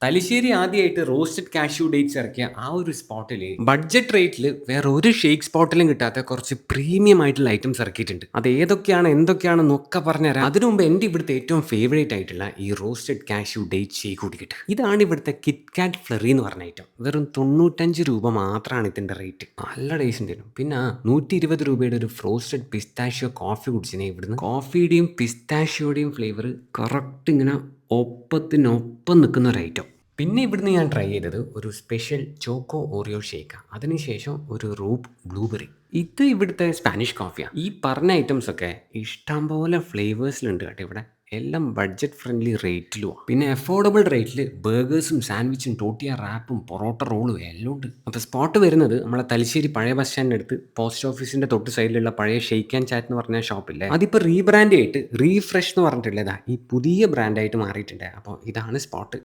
തലശ്ശേരി ആദ്യമായിട്ട് roasted cashew dates ഇറക്കിയ ആ ഒരു സ്പോട്ടിൽ ബഡ്ജറ്റ് റേറ്റിൽ വേറെ ഒരു ഷേക്ക് സ്പോട്ടിലും കിട്ടാത്ത കുറച്ച് പ്രീമിയം ആയിട്ടുള്ള ഐറ്റംസ് ഇറക്കിയിട്ടുണ്ട്. അത് ഏതൊക്കെയാണ് എന്തൊക്കെയാണെന്നൊക്കെ പറഞ്ഞുതരാം. അതിനു മുമ്പ് എൻ്റെ ഇവിടുത്തെ ഏറ്റവും ഫേവറേറ്റ് ആയിട്ടുള്ള ഈ റോസ്റ്റഡ് കാഷ്യൂ ഡേറ്റ് ഷേക്ക് കുടിക്കട്ടെ. ഇതാണ് ഇവിടുത്തെ കിറ്റ് കാറ്റ് ഫ്ലറി എന്ന് പറഞ്ഞ ഐറ്റം. വെറും 95 രൂപ മാത്രമാണ് ഇതിൻ്റെ റേറ്റ്. നല്ല ടേസ്റ്റ് ഉണ്ടായിരുന്നു. പിന്നെ 120 രൂപയുടെ ഒരു ഫ്രോസ്റ്റഡ് പിസ്താഷ്യോ കോഫി കുടിച്ചിനെ ഇവിടുന്ന്. കോഫിയുടെയും പിസ്താഷ്യോയുടെയും ഫ്ലേവർ കറക്റ്റ് ഇങ്ങനെ ഒപ്പത്തിനൊപ്പം നിൽക്കുന്ന ഒരു ഐറ്റം. പിന്നെ ഇവിടുന്ന് ഞാൻ ട്രൈ ചെയ്തത് ഒരു സ്പെഷ്യൽ ചോക്കോ ഓറിയോ ഷേക്കാണ്. അതിനുശേഷം ഒരു റൂപ്പ് ബ്ലൂബെറി. ഇത് ഇവിടുത്തെ സ്പാനിഷ് കോഫിയാണ്. ഈ പറഞ്ഞ ഐറ്റംസ് ഒക്കെ ഇഷ്ടംപോലെ ഫ്ലേവേഴ്സിലുണ്ട് കേട്ടോ ഇവിടെ. എല്ലാം ബഡ്ജറ്റ് ഫ്രണ്ട്ലി റേറ്റിലുമാണ്. പിന്നെ അഫോർഡബിൾ റേറ്റിൽ ബർഗേഴ്സും സാൻഡ്വിച്ചും ടോട്ടിയ റാപ്പും പൊറോട്ട റോളും എല്ലാം ഉണ്ട്. അപ്പോൾ സ്പോട്ട് വരുന്നത് നമ്മളെ തലശ്ശേരി പഴയ ബസ് സ്റ്റാൻഡിൻ്റെ അടുത്ത് പോസ്റ്റ് ഓഫീസിൻ്റെ തൊട്ട് സൈഡിലുള്ള പഴയ ഷെയ്ക്ക് ആൻഡ് ചാറ്റ് എന്ന് പറഞ്ഞ ഷോപ്പില്ലേ, അതിപ്പോൾ റീബ്രാൻഡ് ആയിട്ട് റീഫ്രഷ് എന്ന് പറഞ്ഞിട്ടുള്ളതാ ഈ പുതിയ ബ്രാൻഡായിട്ട് മാറിയിട്ടുണ്ട്. അപ്പോൾ ഇതാണ് സ്പോട്ട്.